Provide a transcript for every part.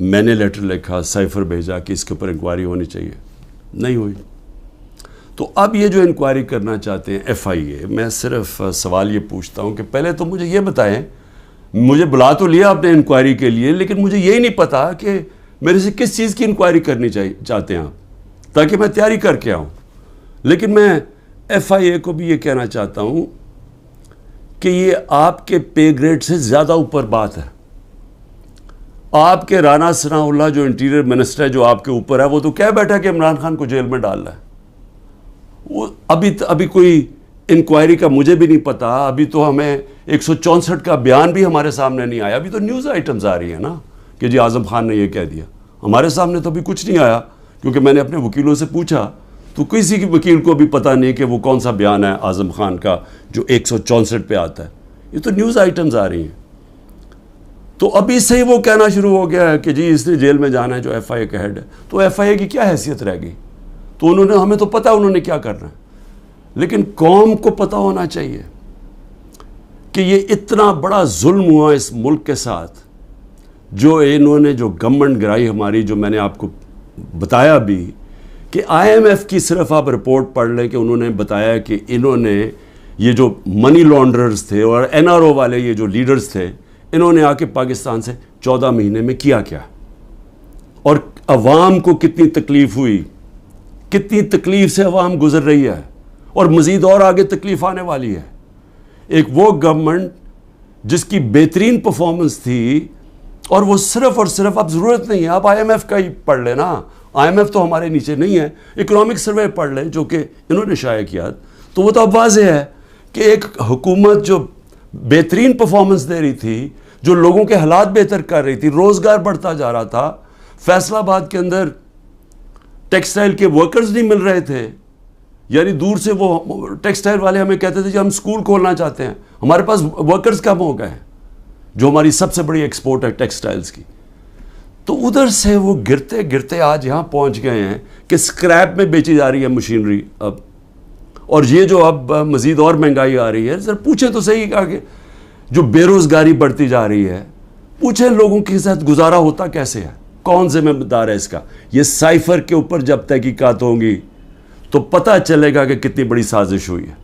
میں نے لیٹر لکھا, سائفر بھیجا کہ اس کے اوپر انکوائری ہونی چاہیے, نہیں ہوئی. تو اب یہ جو انکوائری کرنا چاہتے ہیں FIA, میں صرف سوال یہ پوچھتا ہوں کہ پہلے تو مجھے یہ بتائیں, مجھے بلا تو لیا آپ نے انکوائری کے لیے, لیکن مجھے یہی نہیں پتا کہ میرے سے کس چیز کی انکوائری کرنی چاہتے ہیں آپ, تاکہ میں تیاری کر کے آؤں. لیکن میں FIA کو بھی یہ کہنا چاہتا ہوں کہ یہ آپ کے پے گریڈ سے زیادہ اوپر بات ہے. آپ کے رانا ثناء اللہ جو انٹیریئر منسٹر ہے, جو آپ کے اوپر ہے, وہ تو کہہ بیٹھا کہ عمران خان کو جیل میں ڈال رہا ہے. وہ ابھی کوئی انکوائری کا مجھے بھی نہیں پتا. ابھی تو ہمیں 164 کا بیان بھی ہمارے سامنے نہیں آیا. ابھی تو نیوز آئٹمز آ رہی ہیں نا کہ جی اعظم خان نے یہ کہہ دیا. ہمارے سامنے تو ابھی کچھ نہیں آیا, کیونکہ میں نے اپنے وکیلوں سے پوچھا تو کسی کی وکیل کو بھی پتہ نہیں کہ وہ کون سا بیان ہے اعظم خان کا جو 164 پہ آتا ہے. یہ تو نیوز آئٹمز آ رہی ہیں. تو ابھی سے ہی وہ کہنا شروع ہو گیا ہے کہ جی اس نے جیل میں جانا ہے جو FIA کا ہیڈ ہے. تو FIA کی کیا حیثیت رہ گئی؟ تو ہمیں تو پتہ انہوں نے کیا کرنا ہے, لیکن قوم کو پتہ ہونا چاہیے کہ یہ اتنا بڑا ظلم ہوا اس ملک کے ساتھ, جو انہوں نے جو گورنمنٹ گرائی ہماری, جو میں نے آپ کو بتایا بھی کہ IMF کی صرف آپ رپورٹ پڑھ لیں کہ انہوں نے بتایا کہ انہوں نے یہ جو منی لانڈررز تھے اور NRO والے یہ جو لیڈرز تھے, انہوں نے آ کے پاکستان سے 14 مہینے میں کیا کیا, اور عوام کو کتنی تکلیف ہوئی, کتنی تکلیف سے عوام گزر رہی ہے, اور مزید اور آگے تکلیف آنے والی ہے. ایک وہ گورنمنٹ جس کی بہترین پرفارمنس تھی, اور وہ صرف اور صرف, اب ضرورت نہیں ہے آپ IMF کا ہی پڑھ لیں نا, IMF تو ہمارے نیچے نہیں ہے, اکنامک سروے پڑھ لیں جو کہ انہوں نے شائع کیا, تو وہ تو اب واضح ہے کہ ایک حکومت جو بہترین پرفارمنس دے رہی تھی, جو لوگوں کے حالات بہتر کر رہی تھی, روزگار بڑھتا جا رہا تھا. فیصل آباد کے اندر ٹیکسٹائل کے ورکرز نہیں مل رہے تھے, یعنی دور سے وہ ٹیکسٹائل والے ہمیں کہتے تھے کہ ہم سکول کھولنا چاہتے ہیں, ہمارے پاس ورکرز کم ہو گئے ہیں, جو ہماری سب سے بڑی ایکسپورٹ ہے ٹیکسٹائلز کی. تو ادھر سے وہ گرتے گرتے آج یہاں پہنچ گئے ہیں کہ سکریپ میں بیچی جا رہی ہے مشینری اب, اور یہ جو اب مزید اور مہنگائی آ رہی ہے. ذرا پوچھیں تو صحیح کہ جو بے روزگاری بڑھتی جا رہی ہے, پوچھیں لوگوں کے ساتھ گزارا ہوتا کیسے ہے, کون ذمہ دار ہے اس کا. یہ سائفر کے اوپر جب تحقیقات ہوں گی تو پتہ چلے گا کہ کتنی بڑی سازش ہوئی ہے.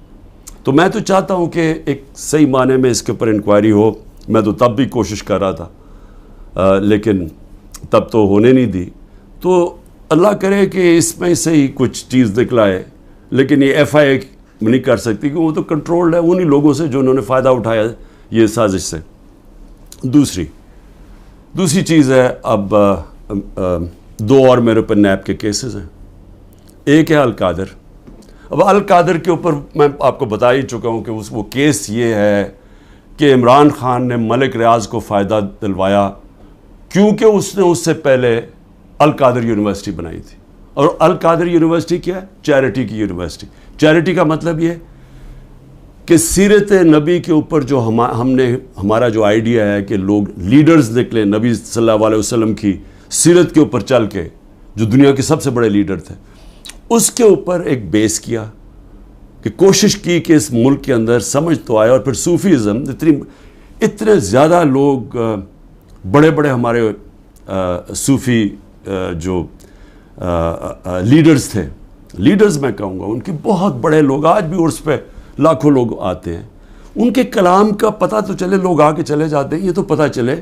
تو میں تو چاہتا ہوں کہ ایک صحیح معنی میں اس کے اوپر انکوائری ہو. میں تو تب بھی کوشش کر رہا تھا, لیکن تب تو ہونے نہیں دی. تو اللہ کرے کہ اس میں سے ہی کچھ چیز نکلائے, لیکن یہ FIA نہیں کر سکتی کہ وہ تو کنٹرولڈ ہے انہی لوگوں سے جو انہوں نے فائدہ اٹھایا یہ سازش سے. دوسری چیز ہے, اب 2 اور میرے اوپر نیب کے کیسز ہیں. ایک ہے القادر. اب القادر کے اوپر میں آپ کو بتا ہی چکا ہوں کہ وہ کیس یہ ہے کہ عمران خان نے ملک ریاض کو فائدہ دلوایا کیونکہ اس نے اس سے پہلے القادر یونیورسٹی بنائی تھی. اور القادر یونیورسٹی کیا ہے؟ چیریٹی کی یونیورسٹی. چیریٹی کا مطلب یہ کہ سیرت نبی کے اوپر جو ہمارا جو آئیڈیا ہے کہ لوگ لیڈرز نکلے نبی صلی اللہ علیہ وسلم کی سیرت کے اوپر چل کے, جو دنیا کے سب سے بڑے لیڈر تھے, اس کے اوپر ایک بیس کیا کہ کوشش کی کہ اس ملک کے اندر سمجھ تو آئے. اور پھر صوفیزم, اتنے زیادہ لوگ بڑے بڑے ہمارے صوفی جو لیڈرز تھے, لیڈرز میں کہوں گا, ان کے بہت بڑے لوگ, آج بھی عرس پہ لاکھوں لوگ آتے ہیں, ان کے کلام کا پتہ تو چلے, لوگ آ کے چلے جاتے ہیں, یہ تو پتہ چلے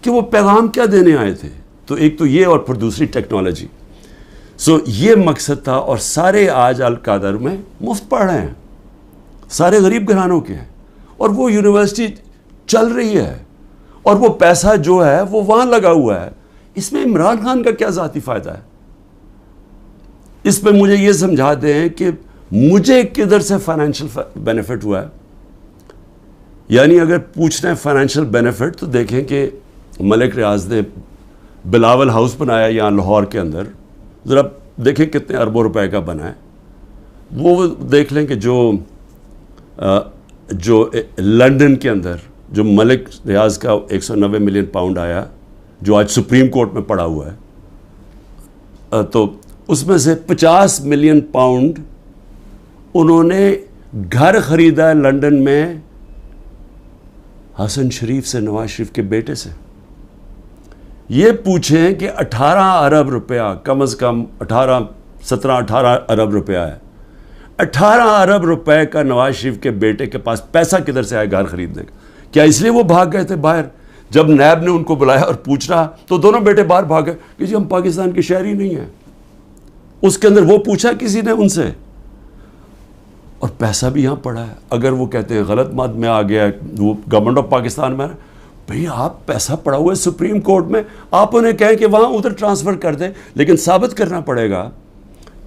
کہ وہ پیغام کیا دینے آئے تھے. تو ایک تو یہ, اور پھر دوسری ٹیکنالوجی. یہ مقصد تھا. اور سارے آج القادر میں مفت پڑھ رہے ہیں, سارے غریب گھرانوں کے ہیں, اور وہ یونیورسٹی چل رہی ہے, اور وہ پیسہ جو ہے وہ وہاں لگا ہوا ہے. اس میں عمران خان کا کیا ذاتی فائدہ ہے؟ اس پہ مجھے یہ سمجھا دیں کہ مجھے کدھر سے فائنینشیل بینیفٹ ہوا ہے. یعنی اگر پوچھنا ہے فائنینشیل بینیفٹ, تو دیکھیں کہ ملک ریاض نے بلاول ہاؤس بنایا یہاں لاہور کے اندر, ذرا دیکھیں کتنے اربوں روپے کا بنا ہے. وہ دیکھ لیں کہ جو لنڈن کے اندر جو ملک ریاض کا 190 ملین پاؤنڈ آیا, جو آج سپریم کورٹ میں پڑا ہوا ہے, تو اس میں سے 50 ملین پاؤنڈ انہوں نے گھر خریدا ہے لنڈن میں حسن شریف سے, نواز شریف کے بیٹے سے. یہ پوچھیں کہ 18 ارب روپیہ کم از کم 17-18 ارب روپیہ ہے. 18 ارب روپے کا نواز شریف کے بیٹے کے پاس پیسہ کدھر سے آئے گھر خریدنے کا؟ کیا اس لیے وہ بھاگ گئے تھے باہر؟ جب نیب نے ان کو بلایا اور پوچھ رہا تو دونوں بیٹے باہر بھاگ گئے کہ جی ہم پاکستان کے شہری نہیں ہیں. اس کے اندر وہ پوچھا کسی نے ان سے؟ اور پیسہ بھی یہاں پڑا ہے. اگر وہ کہتے ہیں غلط مات میں آ گیا وہ گورنمنٹ آف پاکستان میں، بھئی آپ پیسہ پڑا ہوا ہے سپریم کورٹ میں، آپ انہیں کہیں کہ وہاں ادھر ٹرانسفر کر دیں، لیکن ثابت کرنا پڑے گا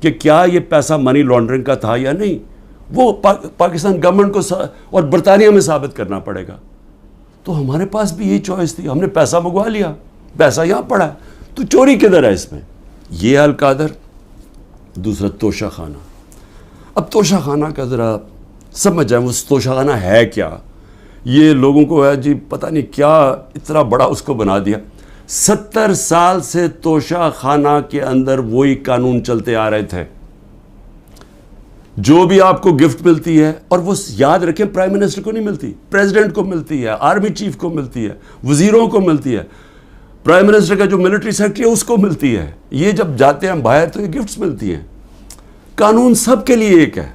کہ کیا یہ پیسہ منی لانڈرنگ کا تھا یا نہیں. وہ پاکستان گورنمنٹ کو اور برطانیہ میں ثابت کرنا پڑے گا. تو ہمارے پاس بھی یہی چوائس تھی، ہم نے پیسہ منگوا لیا، پیسہ یہاں پڑا ہے، تو چوری کدھر ہے اس میں؟ یہ القادر. دوسرا توشہ خانہ. اب توشہ خانہ کا ذرا سمجھ جائیں وہ توشہ خانہ ہے کیا. یہ لوگوں کو ہے جی پتہ نہیں کیا اتنا بڑا اس کو بنا دیا. 70 سال سے توشہ خانہ کے اندر وہی قانون چلتے آ رہے تھے. جو بھی آپ کو گفٹ ملتی ہے، اور وہ یاد رکھیں پرائم منسٹر کو نہیں ملتی، پریزیڈنٹ کو ملتی ہے، آرمی چیف کو ملتی ہے، وزیروں کو ملتی ہے، پرائم منسٹر کا جو ملٹری سیکرٹری ہے اس کو ملتی ہے. یہ جب جاتے ہیں باہر تو یہ گفٹس ملتی ہیں. قانون سب کے لیے ایک ہے.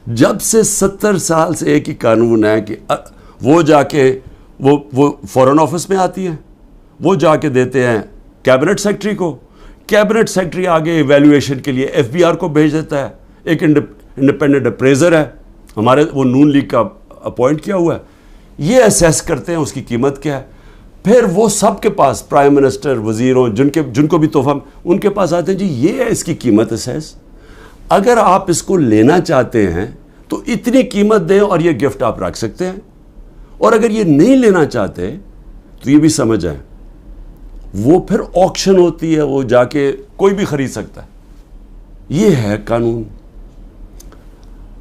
جب سے 70 سال سے ایک ہی قانون ہے کہ وہ جا کے وہ فورن آفس میں آتی ہیں، وہ جا کے دیتے ہیں کیبنٹ سیکرٹری کو، کیبنٹ سیکرٹری آگے ایویلویشن کے لیے ایف بی آر کو بھیج دیتا ہے. ایک انڈیپینڈنٹ اپریزر ہے ہمارے، وہ نون لیگ کا اپوائنٹ کیا ہوا ہے، یہ اسیس کرتے ہیں اس کی قیمت کیا ہے. پھر وہ سب کے پاس پرائم منسٹر، وزیروں، جن کو بھی تحفہ ان کے پاس آتے ہیں جی یہ ہے اس کی قیمت اسیس. اگر آپ اس کو لینا چاہتے ہیں تو اتنی قیمت دیں اور یہ گفٹ آپ رکھ سکتے ہیں. اور اگر یہ نہیں لینا چاہتے تو یہ بھی سمجھ آئیں وہ پھر آکشن ہوتی ہے، وہ جا کے کوئی بھی خرید سکتا ہے. یہ ہے قانون.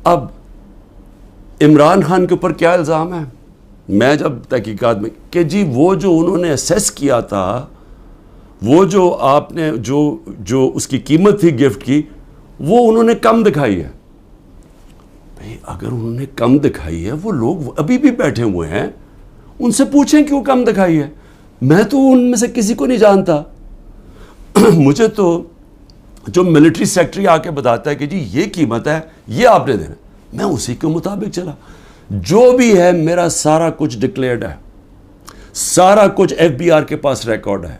اب عمران خان کے اوپر کیا الزام ہے؟ میں جب تحقیقات میں کہ جی وہ جو انہوں نے اسیس کیا تھا، وہ جو آپ نے جو اس کی قیمت تھی گفٹ کی، وہ انہوں نے کم دکھائی ہے. بھئی اگر انہوں نے کم دکھائی ہے، وہ لوگ ابھی بھی بیٹھے ہوئے ہیں، ان سے پوچھیں کیوں کم دکھائی ہے. میں تو ان میں سے کسی کو نہیں جانتا. مجھے تو جو ملٹری سیکرٹری آ کے بتاتا ہے کہ جی یہ قیمت ہے، یہ آپ نے دینا، میں اسی کے مطابق چلا. جو بھی ہے میرا سارا کچھ ڈکلیئرڈ ہے، سارا کچھ ایف بی آر کے پاس ریکارڈ ہے.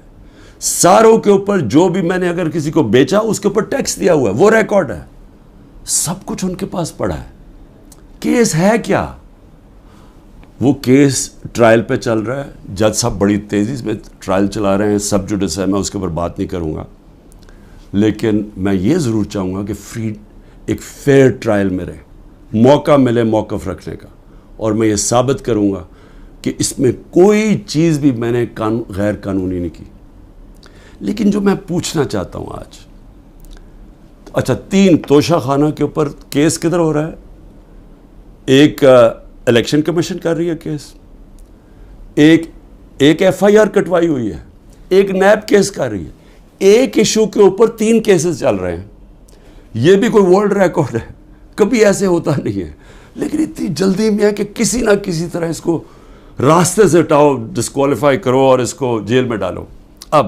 ساروں کے اوپر جو بھی میں نے اگر کسی کو بیچا اس کے اوپر ٹیکس دیا ہوا ہے وہ ریکارڈ ہے. سب کچھ ان کے پاس پڑا ہے. کیس ہے کیا؟ وہ کیس ٹرائل پہ چل رہا ہے. جج صاحب بڑی تیزی میں ٹرائل چلا رہے ہیں. سب جوڈس ہے، میں اس کے اوپر بات نہیں کروں گا، لیکن میں یہ ضرور چاہوں گا کہ ایک فیئر ٹرائل میں رہے، موقع ملے موقف رکھنے کا. اور میں یہ ثابت کروں گا کہ اس میں کوئی چیز بھی میں نے غیر قانونی نہیں کی. لیکن جو میں پوچھنا چاہتا ہوں آج، اچھا 3 توشہ خانہ کے اوپر کیس کدھر ہو رہا ہے؟ ایک الیکشن کمیشن کر رہی ہے کیس، ایک ایف آئی آر کٹوائی ہوئی ہے، ایک نیب کیس کر رہی ہے. ایک ایشو کے اوپر 3 کیسز چل رہے ہیں. یہ بھی کوئی ورلڈ ریکارڈ ہے، کبھی ایسے ہوتا نہیں ہے. لیکن اتنی جلدی میں ہے کہ کسی نہ کسی طرح اس کو راستے سے ہٹاؤ، ڈسکوالیفائی کرو اور اس کو جیل میں ڈالو. اب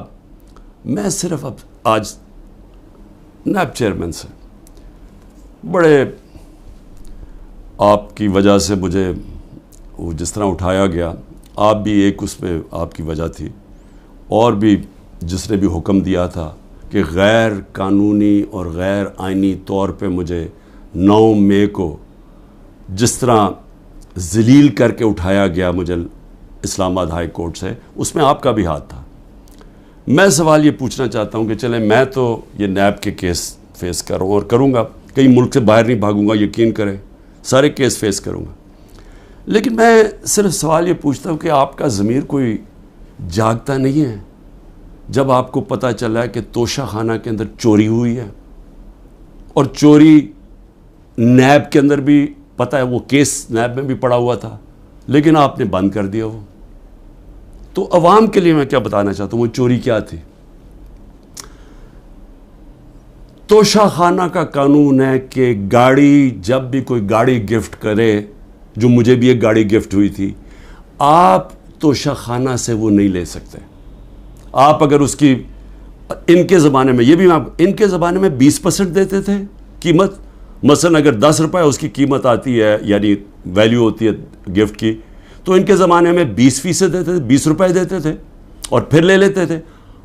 میں صرف آج نیب چیئرمین سے بڑے آپ کی وجہ سے مجھے وہ جس طرح اٹھایا گیا، آپ بھی ایک اس میں آپ کی وجہ تھی، اور بھی جس نے بھی حکم دیا تھا کہ غیر قانونی اور غیر آئینی طور پہ مجھے 9 مئی کو جس طرح ذلیل کر کے اٹھایا گیا مجھے اسلام آباد ہائی کورٹ سے، اس میں آپ کا بھی ہاتھ تھا. میں سوال یہ پوچھنا چاہتا ہوں کہ چلیں میں تو یہ نیب کے کیس فیس کر رہا ہوں اور کروں گا، کئی ملک سے باہر نہیں بھاگوں گا، یقین کریں سارے کیس فیس کروں گا. لیکن میں صرف سوال یہ پوچھتا ہوں کہ آپ کا ضمیر کوئی جاگتا نہیں ہے جب آپ کو پتہ چلا ہے کہ توشہ خانہ کے اندر چوری ہوئی ہے، اور چوری نیب کے اندر بھی پتہ ہے، وہ کیس نیب میں بھی پڑا ہوا تھا، لیکن آپ نے بند کر دیا وہ. تو عوام کے لیے میں کیا بتانا چاہتا ہوں وہ چوری کیا تھی. توشہ خانہ کا قانون ہے کہ گاڑی، جب بھی کوئی گاڑی گفٹ کرے، جو مجھے بھی ایک گاڑی گفٹ ہوئی تھی، آپ توشہ خانہ سے وہ نہیں لے سکتے. آپ اگر اس کی ان کے زمانے میں، یہ بھی ان کے زمانے میں 20% دیتے تھے قیمت. مثلا اگر 10 روپے اس کی قیمت آتی ہے، یعنی ویلیو ہوتی ہے گفٹ کی، تو ان کے زمانے میں 20% دیتے تھے، 20 روپے دیتے تھے اور پھر لے لیتے تھے.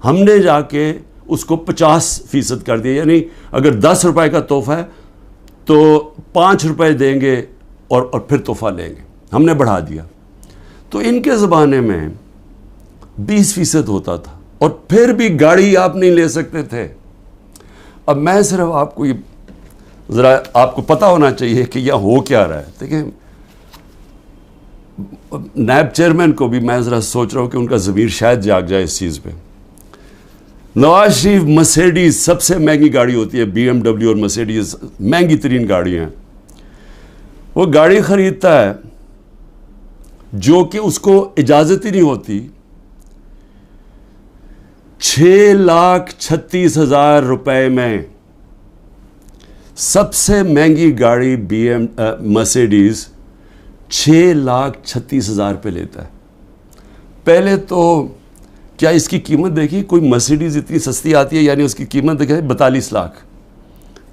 ہم نے جا کے اس کو 50% کر دیا، یعنی اگر 10 روپے کا تحفہ ہے تو 5 روپے دیں گے اور پھر تحفہ لیں گے. ہم نے بڑھا دیا. تو ان کے زمانے میں 20% ہوتا تھا اور پھر بھی گاڑی آپ نہیں لے سکتے تھے. اب میں صرف آپ کو یہ ذرا آپ کو پتہ ہونا چاہیے کہ یہ ہو کیا رہا ہے. دیکھیں نیب چیئرمین کو بھی میں ذرا سوچ رہا ہوں کہ ان کا ضمیر شاید جاگ جائے اس چیز پہ. نواز شریف مرسیڈیز سب سے مہنگی گاڑی ہوتی ہے، بی ایم ڈبلیو اور مرسیڈیز مہنگی ترین گاڑی ہیں. وہ گاڑی خریدتا ہے جو کہ اس کو اجازت ہی نہیں ہوتی. 6,36,000 روپے میں سب سے مہنگی گاڑی بی ایم مرسیڈیز 6,36,000 پہ لیتا ہے. پہلے تو کیا اس کی قیمت دیکھی؟ کوئی مرسیڈیز اتنی سستی آتی ہے، یعنی اس کی قیمت دیکھیں 42 لاکھ.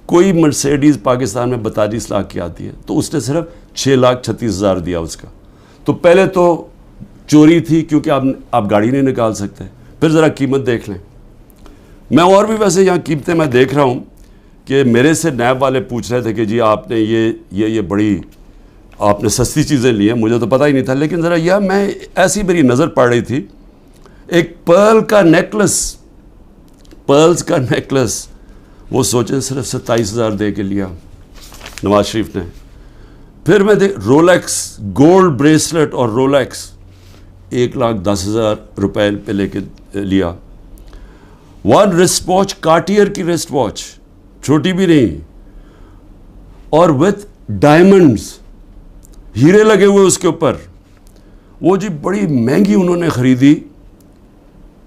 کوئی مرسیڈیز پاکستان میں 42 لاکھ کی آتی ہے، تو اس نے صرف 6,36,000 دیا اس کا. تو پہلے تو چوری تھی کیونکہ آپ گاڑی نہیں نکال سکتے. پھر ذرا قیمت دیکھ لیں. میں اور بھی ویسے یہاں قیمتیں میں دیکھ رہا ہوں کہ میرے سے نیب والے پوچھ رہے تھے کہ جی آپ نے یہ بڑی آپ نے سستی چیزیں لی ہیں. مجھے تو پتہ ہی نہیں تھا، لیکن ذرا یہ میں ایسی میری نظر پڑ رہی تھی. ایک پرلز کا نیکلس وہ سوچیں صرف 27,000 دے کے لیا نواز شریف نے. پھر میں رولیکس گولڈ بریسلٹ اور رولیکس 1,10,000 روپے پہ لے کے لیا. 1 رسٹ واچ کارٹیئر کی رسٹ واچ، چھوٹی بھی نہیں، اور وتھ ڈائمنڈز، ہیرے لگے ہوئے اس کے اوپر. وہ جی بڑی مہنگی انہوں نے خریدی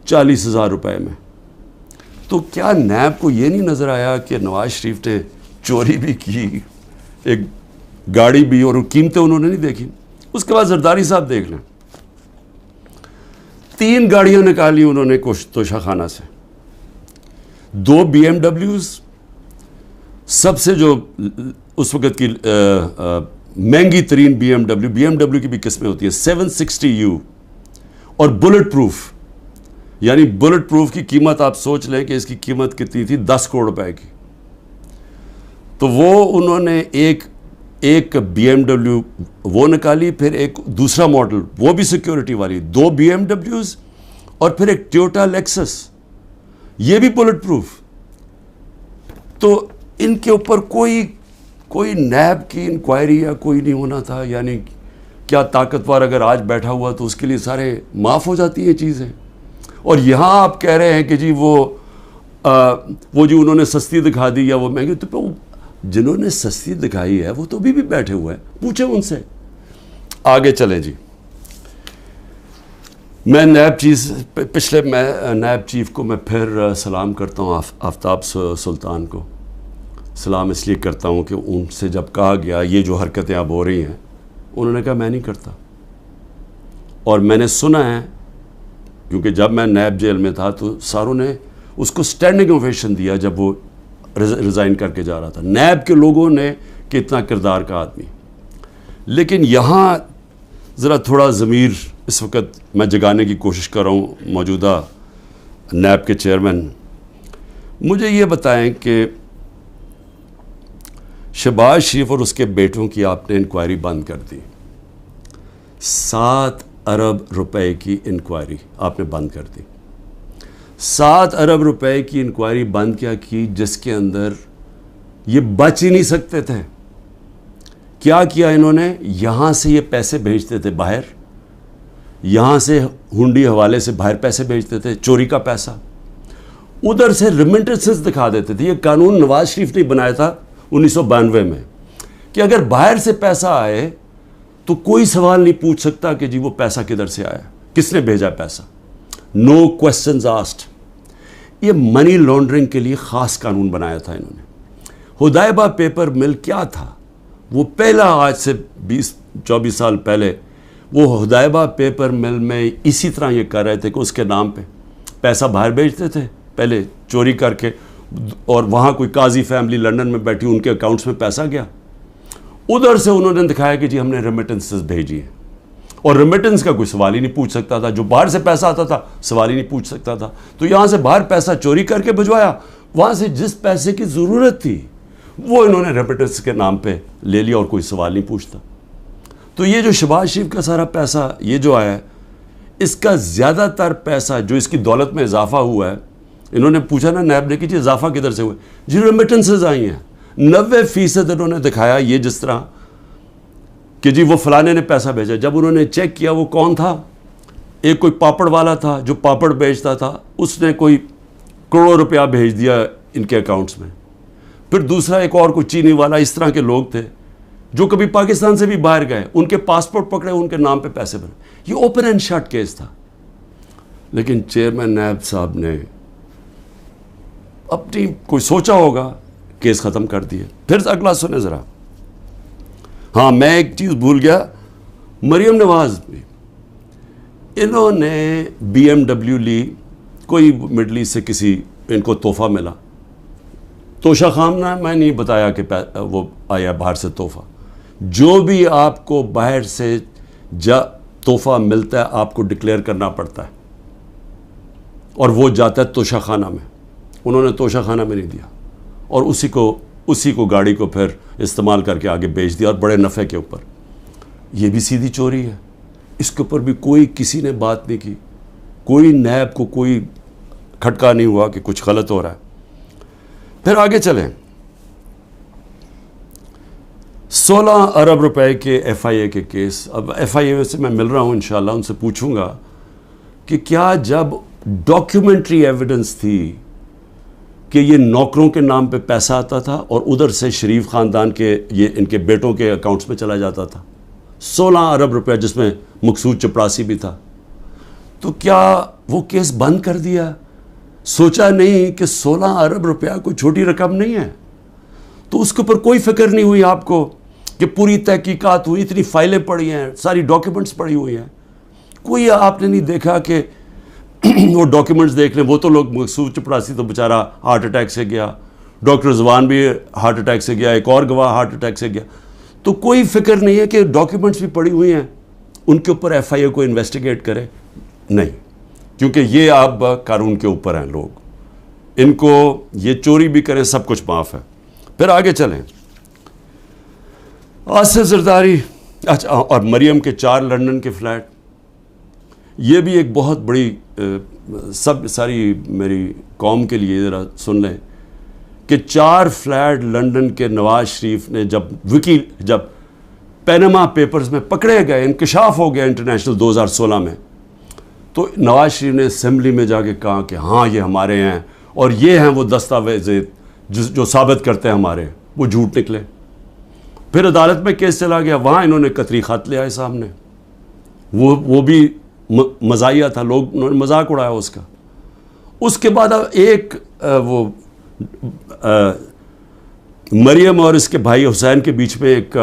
40,000 روپے میں. تو کیا نیب کو یہ نہیں نظر آیا کہ نواز شریف نے چوری بھی کی، ایک گاڑی بھی، اور قیمتیں انہوں نے نہیں دیکھی. اس کے بعد زرداری صاحب دیکھ لیں، 3 گاڑیاں نکالی انہوں نے توشہ خانہ سے. 2 بی ایم ڈبلیوز، سب سے جو اس وقت کی مہنگی ترین بی ایم ڈبلیو کی بھی قسمیں ہوتی ہیں 760U، اور بلٹ پروف. یعنی بلٹ پروف کی قیمت آپ سوچ لیں کہ اس کی قیمت کتنی تھی، 10 کروڑ روپے کی. تو وہ انہوں نے ایک بی ایم ڈبلیو وہ نکالی، پھر ایک دوسرا ماڈل وہ بھی سیکیورٹی والی، 2 بی ایم ڈبلیوز، اور پھر ایک ٹویوٹا لیکسس، یہ بھی بلٹ پروف. تو ان کے اوپر کوئی نیب کی انکوائری یا کوئی نہیں ہونا تھا. یعنی کیا طاقتور اگر آج بیٹھا ہوا تو اس کے لیے سارے معاف ہو جاتی ہیں چیزیں. اور یہاں آپ کہہ رہے ہیں کہ جی وہ جو انہوں نے سستی دکھا دی یا وہ مہنگی. تو جنہوں نے سستی دکھائی ہے وہ تو ابھی بھی بیٹھے ہوئے ہیں، پوچھیں ان سے. آگے چلیں جی. میں نیب چیف کو میں پھر سلام کرتا ہوں، آفتاب سلطان کو سلام اس لیے کرتا ہوں کہ ان سے جب کہا گیا یہ جو حرکتیں اب ہو رہی ہیں، انہوں نے کہا میں نہیں کرتا. اور میں نے سنا ہے، کیونکہ جب میں نیب جیل میں تھا تو ساروں نے اس کو سٹینڈنگ اوویشن دیا جب وہ ریزائن کر کے جا رہا تھا. نیب کے لوگوں نے کہ اتنا کردار کا آدمی. لیکن یہاں ذرا تھوڑا ضمیر اس وقت میں جگانے کی کوشش کر رہا ہوں. موجودہ نیب کے چیئرمین مجھے یہ بتائیں کہ شہباز شریف اور اس کے بیٹوں کی آپ نے انکوائری بند کر دی. 7 ارب روپے کی انکوائری آپ نے بند کر دی. 7 ارب روپے کی انکوائری بند کیا کی، جس کے اندر یہ بچ ہی نہیں سکتے تھے. کیا کیا انہوں نے؟ یہاں سے یہ پیسے بھیجتے تھے باہر، یہاں سے ہنڈی حوالے سے باہر پیسے بھیجتے تھے، چوری کا پیسہ. ادھر سے ریمنٹنسز دکھا دیتے تھے. یہ قانون نواز شریف نے بنایا تھا 1992 میں کہ اگر باہر سے پیسہ آئے تو کوئی سوال نہیں پوچھ سکتا کہ جی وہ پیسہ کدھر سے آیا، کس نے بھیجا پیسہ. نو کوسچنز آسکڈ. یہ منی لانڈرنگ کے لیے خاص قانون بنایا تھا انہوں نے. حدیبہ پیپر مل کیا تھا؟ وہ پہلا، آج سے 20-24 سال پہلے وہ حدیبہ پیپر مل میں اسی طرح یہ کر رہے تھے کہ اس کے نام پہ پیسہ باہر بھیجتے تھے پہلے چوری کر کے, اور وہاں کوئی قاضی فیملی لنڈن میں بیٹھی, ان کے اکاؤنٹس میں پیسہ گیا, ادھر سے انہوں نے دکھایا کہ جی ہم نے ریمیٹنسز بھیجی ہیں, اور ریمیٹنس کا کوئی سوال ہی نہیں پوچھ سکتا تھا, جو باہر سے پیسہ آتا تھا سوال ہی نہیں پوچھ سکتا تھا. تو یہاں سے باہر پیسہ چوری کر کے بھجوایا, وہاں سے جس پیسے کی ضرورت تھی وہ انہوں نے ریمیٹنس کے نام پہ لے لیا, اور کوئی سوال نہیں پوچھتا. تو یہ جو شہباز شریف کا سارا پیسہ یہ جو آیا ہے, اس کا زیادہ تر پیسہ جو اس کی دولت میں اضافہ ہوا ہے, انہوں نے پوچھا نا نیب نے کہ جی اضافہ کدھر سے ہوا ہے, جی ریمیٹنسز آئی ہیں. 90% انہوں نے دکھایا یہ جس طرح کہ جی وہ فلانے نے پیسہ بھیجا. جب انہوں نے چیک کیا وہ کون تھا, ایک کوئی پاپڑ والا تھا جو پاپڑ بیچتا تھا, اس نے کوئی کروڑوں روپیہ بھیج دیا ان کے اکاؤنٹس میں. پھر دوسرا ایک اور کوئی چینی والا, اس طرح کے لوگ تھے جو کبھی پاکستان سے بھی باہر گئے, ان کے پاسپورٹ پکڑے, ان کے نام پہ پیسے بنے. یہ اوپن اینڈ شٹ کیس تھا. لیکن چیئرمین نیب صاحب نے اپنی کوئی سوچا ہوگا, کیس ختم کر دیے. پھر اگلا سنیں ذرا. ہاں میں ایک چیز بھول گیا, مریم نواز بھی, انہوں نے BMW لی, کوئی مڈل ایسٹ سے کسی ان کو تحفہ ملا. توشہ خامنہ میں نہیں بتایا کہ وہ آیا باہر سے تحفہ. جو بھی آپ کو باہر سے تحفہ ملتا ہے آپ کو ڈکلیئر کرنا پڑتا ہے, اور وہ جاتا ہے توشہ خانہ میں. انہوں نے توشہ خانہ میں نہیں دیا, اور اسی کو گاڑی کو پھر استعمال کر کے آگے بیچ دیا, اور بڑے نفع کے اوپر. یہ بھی سیدھی چوری ہے. اس کے اوپر بھی کوئی کسی نے بات نہیں کی, کوئی نیب کو کوئی کھٹکا نہیں ہوا کہ کچھ غلط ہو رہا ہے. پھر آگے چلیں. 16 ارب روپے کے FIA کے کیس. اب FIA سے میں مل رہا ہوں, انشاءاللہ ان سے پوچھوں گا کہ کیا جب ڈاکیومنٹری ایویڈنس تھی کہ یہ نوکروں کے نام پہ پیسہ آتا تھا اور ادھر سے شریف خاندان کے ان کے بیٹوں کے اکاؤنٹس میں چلا جاتا تھا 16 ارب روپے, جس میں مقصود چپراسی بھی تھا, تو کیا وہ کیس بند کر دیا؟ سوچا نہیں کہ 16 ارب روپیہ کوئی چھوٹی رقم نہیں ہے. تو اس کے اوپر کوئی فکر نہیں ہوئی آپ کو کہ پوری تحقیقات ہوئی, اتنی فائلیں پڑی ہیں, ساری ڈاکیومنٹس پڑی ہوئی ہیں, کوئی آپ نے نہیں دیکھا کہ وہ ڈاکیومنٹس دیکھ لیں. وہ تو لوگ, مقصود چپراسی تو بیچارہ ہارٹ اٹیک سے گیا, ڈاکٹر رضوان بھی ہارٹ اٹیک سے گیا, ایک اور گواہ ہارٹ اٹیک سے گیا. تو کوئی فکر نہیں ہے کہ ڈاکیومنٹس بھی پڑی ہوئی ہیں, ان کے اوپر FIA کو انویسٹیگیٹ کرے. نہیں, کیونکہ یہ آپ قانون کے اوپر ہیں لوگ, ان کو یہ چوری بھی کریں سب کچھ معاف ہے. پھر آگے چلیں. آصف زرداری, اچھا, اور مریم کے 4 لندن کے فلیٹ. یہ بھی ایک بہت بڑی, ساری میری قوم کے لیے ذرا سن لیں کہ 4 فلیٹ لندن کے نواز شریف نے جب پینما پیپرز میں پکڑے گئے, انکشاف ہو گیا انٹرنیشنل 2016 میں, تو نواز شریف نے اسمبلی میں جا کے کہا کہ ہاں یہ ہمارے ہیں, اور یہ ہیں وہ دستاویز جو ثابت کرتے ہیں ہمارے. وہ جھوٹ نکلے. پھر عدالت میں کیس چلا گیا, وہاں انہوں نے قطری خط لے آئے سامنے. وہ بھی مزاحیہ تھا, انہوں نے مذاق اڑایا اس کا. اس کے بعد اب ایک وہ مریم اور اس کے بھائی حسین کے بیچ میں ایک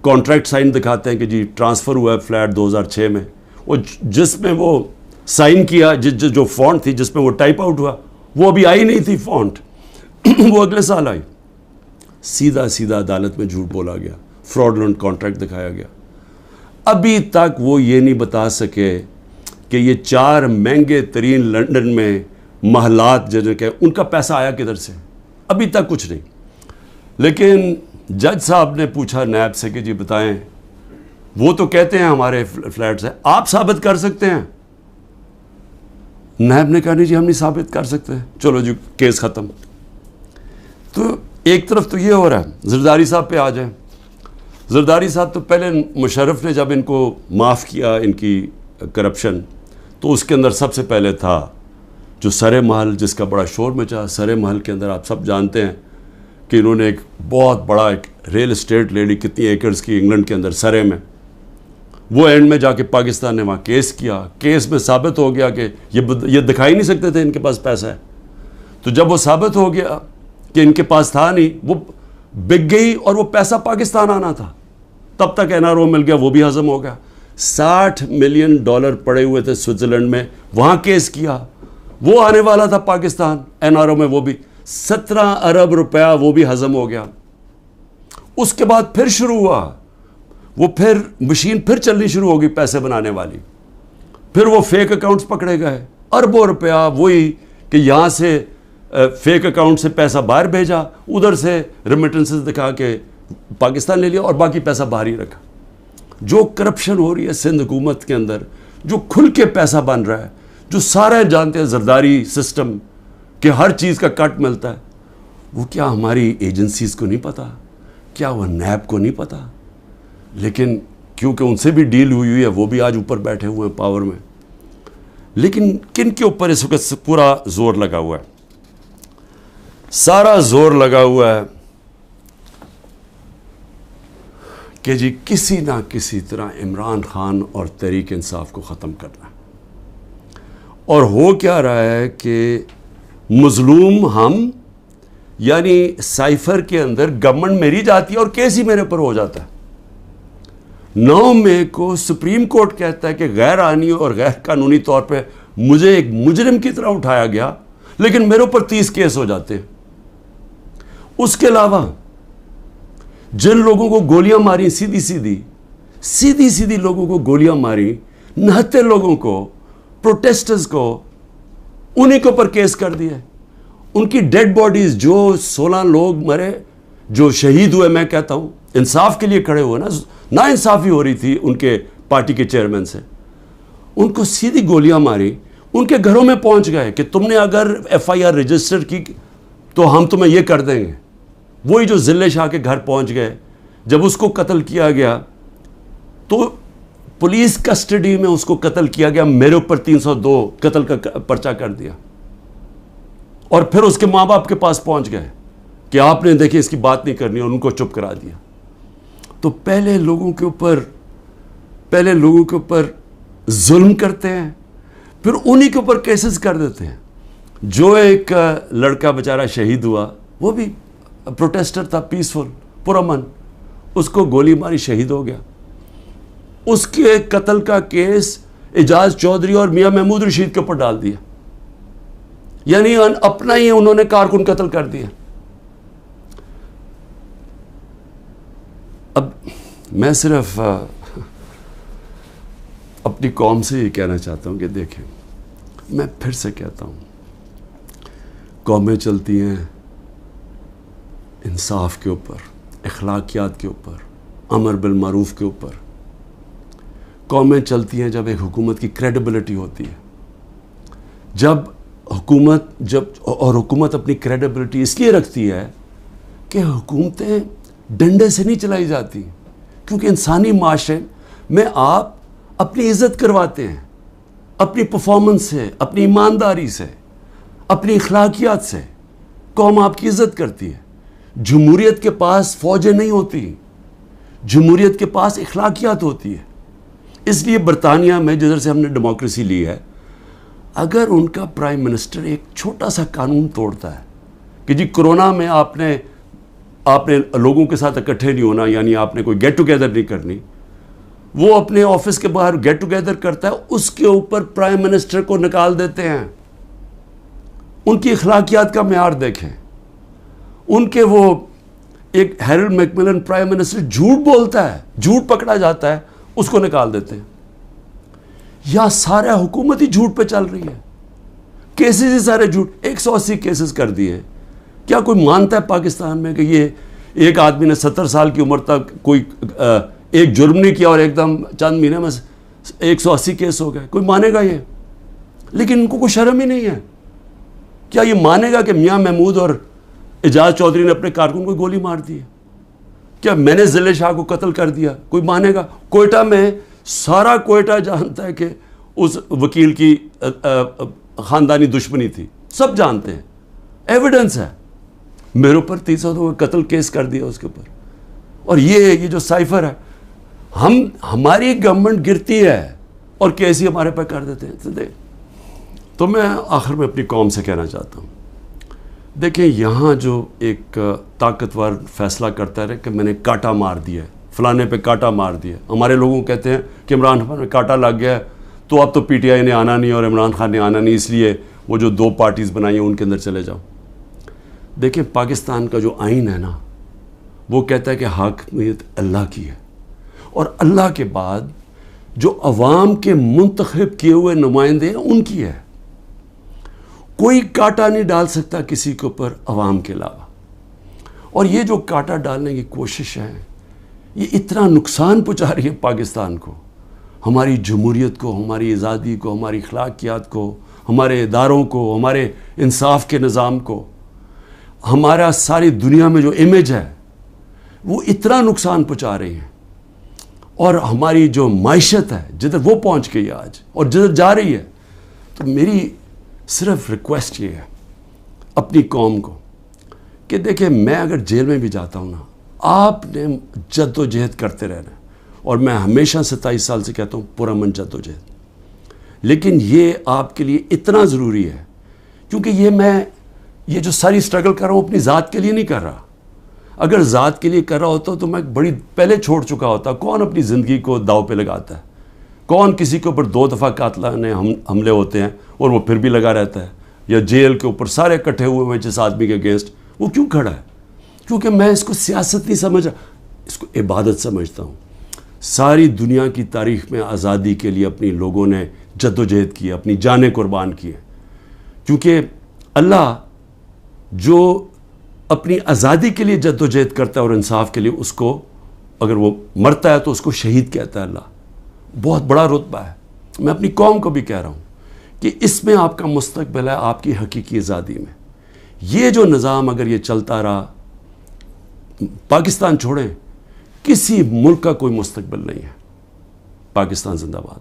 کانٹریکٹ سائن دکھاتے ہیں کہ جی ٹرانسفر ہوا ہے فلیٹ 2006 میں, وہ جس میں وہ سائن کیا, جو فونٹ تھی جس میں وہ ٹائپ آؤٹ ہوا, وہ ابھی آئی نہیں تھی فونٹ, وہ اگلے سال آئی. سیدھا عدالت میں جھوٹ بولا گیا, فراڈلنٹ کانٹریکٹ دکھایا گیا. ابھی تک وہ یہ نہیں بتا سکے کہ یہ 4 مہنگے ترین لندن میں محلات جو کہ ان کا پیسہ آیا کدھر سے, ابھی تک کچھ نہیں. لیکن جج صاحب نے پوچھا نیب سے کہ جی بتائیں, وہ تو کہتے ہیں ہمارے فلیٹس ہیں, آپ ثابت کر سکتے ہیں؟ نیب نے کہا نہیں جی ہم نہیں ثابت کر سکتے. چلو جی کیس ختم. تو ایک طرف تو یہ ہو رہا ہے. زرداری صاحب پہ آ جائیں. زرداری صاحب تو پہلے مشرف نے جب ان کو معاف کیا ان کی کرپشن, تو اس کے اندر سب سے پہلے تھا جو سرے محل, جس کا بڑا شور مچا. سرے محل کے اندر آپ سب جانتے ہیں کہ انہوں نے ایک بہت بڑا ایک ریل اسٹیٹ لے لی, کتنی ایکڑز کی, انگلینڈ کے اندر سرے میں. وہ اینڈ میں جا کے پاکستان نے وہاں کیس کیا. کیس میں ثابت ہو گیا کہ یہ دکھا ہی نہیں سکتے تھے ان کے پاس پیسہ ہے. تو جب وہ ثابت ہو گیا کہ ان کے پاس تھا نہیں, وہ بک گئی اور وہ پیسہ پاکستان آنا تھا. تب تک NRO مل گیا, وہ بھی ہضم ہو گیا. $60 ملین پڑے ہوئے تھے سوئٹزرلینڈ میں, وہاں کیس کیا. وہ آنے والا تھا پاکستان NRO میں، وہ بھی 17 ارب روپیہ وہ بھی ہضم ہو گیا. اس کے بعد پھر شروع ہوا، وہ پھر مشین پھر چلنی شروع ہوگی پیسے بنانے والی. پھر وہ فیک اکاؤنٹس پکڑے گئے، اربوں روپیہ وہی کہ یہاں سے فیک اکاؤنٹ سے پیسہ باہر بھیجا، ادھر سے ریمیٹنسز دکھا کے پاکستان لے لیا اور باقی پیسہ باہر ہی رکھا. جو کرپشن ہو رہی ہے سندھ حکومت کے اندر، جو کھل کے پیسہ بن رہا ہے، جو سارے جانتے ہیں زرداری سسٹم کہ ہر چیز کا کٹ ملتا ہے، وہ کیا ہماری ایجنسیز کو نہیں پتا؟ کیا وہ نیب کو نہیں پتا؟ لیکن کیونکہ ان سے بھی ڈیل ہوئی ہے، وہ بھی آج اوپر بیٹھے ہوئے ہیں پاور میں. لیکن کن کے اوپر اس وقت پورا زور لگا ہوا ہے؟ سارا زور لگا ہوا ہے کہ جی کسی نہ کسی طرح عمران خان اور تحریک انصاف کو ختم کرنا. اور ہو کیا رہا ہے کہ مظلوم ہم، یعنی سائفر کے اندر گورنمنٹ میری جاتی ہے اور کیس ہی میرے پر ہو جاتا ہے. 9 مئی کو سپریم کورٹ کہتا ہے کہ غیر آئینی اور غیر قانونی طور پہ مجھے ایک مجرم کی طرح اٹھایا گیا، لیکن میرے اوپر 30 کیس ہو جاتے ہیں. اس کے علاوہ جن لوگوں کو گولیاں ماری سیدھی لوگوں کو گولیاں ماری، نہتے لوگوں کو، پروٹیسٹرز کو، انہی کے اوپر کیس کر دیا. ان کی ڈیڈ باڈیز، جو 16 لوگ مرے، جو شہید ہوئے، میں کہتا ہوں انصاف کے لیے کھڑے ہوئے نا انصافی ہو رہی تھی ان کے پارٹی کے چیئرمین سے، ان کو سیدھی گولیاں ماری، ان کے گھروں میں پہنچ گئے کہ تم نے اگر FIR رجسٹر کی تو ہم تمہیں یہ کر دیں گے. وہی جو ذلے شاہ کے گھر پہنچ گئے، جب اس کو قتل کیا گیا تو پولیس کسٹڈی میں اس کو قتل کیا گیا، میرے اوپر 302 قتل کا پرچہ کر دیا. اور پھر اس کے ماں باپ کے پاس پہنچ گئے کہ آپ نے دیکھیں اس کی بات نہیں کرنی، اور ان کو چپ کرا دیا. تو پہلے لوگوں کے اوپر ظلم کرتے ہیں، پھر انہی کے اوپر کیسز کر دیتے ہیں. جو ایک لڑکا بیچارہ شہید ہوا، وہ بھی پروٹیسٹر تھا، پیسفل، پرامن، اس کو گولی ماری، شہید ہو گیا. اس کے قتل کا کیس اعجاز چودھری اور میاں محمود رشید کے اوپر ڈال دیا. یعنی اپنا ہی انہوں نے کارکن قتل کر دیا. اب میں صرف اپنی قوم سے یہ کہنا چاہتا ہوں کہ دیکھیں، میں پھر سے کہتا ہوں، قومیں چلتی ہیں انصاف کے اوپر، اخلاقیات کے اوپر، امر بالمعروف کے اوپر. قومیں چلتی ہیں جب ایک حکومت کی کریڈیبلٹی ہوتی ہے. اور حکومت اپنی کریڈیبلٹی اس لیے رکھتی ہے کہ حکومتیں ڈنڈے سے نہیں چلائی جاتی، کیونکہ انسانی معاشرے میں آپ اپنی عزت کرواتے ہیں، اپنی پرفارمنس سے، اپنی ایمانداری سے، اپنی اخلاقیات سے قوم آپ کی عزت کرتی ہے. جمہوریت کے پاس فوجیں نہیں ہوتی، جمہوریت کے پاس اخلاقیات ہوتی ہے. اس لیے برطانیہ میں جدھر سے ہم نے ڈیموکریسی لی ہے، اگر ان کا پرائم منسٹر ایک چھوٹا سا قانون توڑتا ہے کہ جی کرونا میں آپ نے لوگوں کے ساتھ اکٹھے نہیں ہونا، یعنی آپ نے کوئی گیٹ ٹوگیدر نہیں کرنی، وہ اپنے آفس کے باہر گیٹ ٹوگیدر کرتا ہے، اس کے اوپر پرائم منسٹر کو نکال دیتے ہیں. ان کی اخلاقیات کا معیار دیکھیں. ان کے وہ ایک ہیرلڈ میکملن پرائم منسٹر جھوٹ بولتا ہے، جھوٹ پکڑا جاتا ہے، اس کو نکال دیتے ہیں. یا سارا حکومت ہی جھوٹ پہ چل رہی ہے، کیسز ہی سارے جھوٹ، 180 کیسز کر دیے. کیا کوئی مانتا ہے پاکستان میں کہ یہ ایک آدمی نے 70 سال کی عمر تک کوئی ایک جرم نہیں کیا اور ایک دم چند مہینے میں 180 کیس ہو گئے؟ کوئی مانے گا یہ؟ لیکن ان کو کوئی شرم ہی نہیں ہے. کیا یہ مانے گا کہ میاں محمود اور اعجاز چودھری نے اپنے کارکن کو گولی مار دی ہے؟ کیا میں نے ذلے شاہ کو قتل کر دیا؟ کوئی مانے گا؟ کوئٹہ میں سارا کوئٹہ جانتا ہے کہ اس وکیل کی خاندانی دشمنی تھی، سب جانتے ہیں، ایویڈنس ہے. میرے اوپر 302 قتل کیس کر دیا اس کے اوپر. اور یہ جو سائفر ہے، ہماری گورنمنٹ گرتی ہے اور کیس ہی ہمارے پہ کر دیتے ہیں. تو میں آخر میں اپنی قوم سے کہنا چاہتا ہوں، دیکھیں یہاں جو ایک طاقتور فیصلہ کرتا ہے کہ میں نے کاٹا مار دیا ہے، فلانے پہ کاٹا مار دیا. ہمارے لوگوں کہتے ہیں کہ عمران خان میں کاٹا لگ گیا ہے تو اب تو PTI نے آنا نہیں اور عمران خان نے آنا نہیں، اس لیے وہ جو 2 پارٹیز بنائی ہیں ان کے اندر چلے جاؤ. دیکھیں پاکستان کا جو آئین ہے نا وہ کہتا ہے کہ حاکمیت اللہ کی ہے، اور اللہ کے بعد جو عوام کے منتخب کیے ہوئے نمائندے ہیں ان کی ہے. کوئی کانٹا نہیں ڈال سکتا کسی کے اوپر عوام کے علاوہ. اور یہ جو کانٹا ڈالنے کی کوشش ہے یہ اتنا نقصان پہنچا رہی ہے پاکستان کو، ہماری جمہوریت کو، ہماری آزادی کو، ہماری اخلاقیات کو، ہمارے اداروں کو، ہمارے انصاف کے نظام کو، ہمارا ساری دنیا میں جو امیج ہے وہ اتنا نقصان پہنچا رہی ہیں. اور ہماری جو معیشت ہے جدھر وہ پہنچ گئی آج اور جدھر جا رہی ہے. تو میری صرف ریکویسٹ یہ ہے اپنی قوم کو کہ دیکھیں میں اگر جیل میں بھی جاتا ہوں نا، آپ نے جد و جہد کرتے رہنا ہے. اور میں ہمیشہ 27 سال سے کہتا ہوں پرامن جد و جہد. لیکن یہ آپ کے لیے اتنا ضروری ہے کیونکہ یہ جو ساری اسٹرگل کر رہا ہوں اپنی ذات کے لیے نہیں کر رہا. اگر ذات کے لیے کر رہا ہوتا تو میں بڑی پہلے چھوڑ چکا ہوتا. کون اپنی زندگی کو داؤ پہ لگاتا ہے؟ کون کسی کے اوپر 2 دفعہ قاتلانہ حملے ہوتے ہیں اور وہ پھر بھی لگا رہتا ہے؟ یا جیل کے اوپر سارے اکٹھے ہوئے ہیں جس آدمی کے اگینسٹ، وہ کیوں کھڑا ہے؟ کیونکہ میں اس کو سیاست نہیں سمجھا، اس کو عبادت سمجھتا ہوں. ساری دنیا کی تاریخ میں آزادی کے لیے اپنی لوگوں نے جد و جہد کی، اپنی جانیں قربان کی ہیں. کیونکہ اللہ جو اپنی آزادی کے لیے جد و جہد کرتا ہے اور انصاف کے لیے، اس کو اگر وہ مرتا ہے تو اس کو شہید کہتا ہے. اللہ بہت بڑا رتبہ ہے. میں اپنی قوم کو بھی کہہ رہا ہوں کہ اس میں آپ کا مستقبل ہے، آپ کی حقیقی آزادی میں. یہ جو نظام اگر یہ چلتا رہا، پاکستان چھوڑیں، کسی ملک کا کوئی مستقبل نہیں ہے. پاکستان زندہ باد.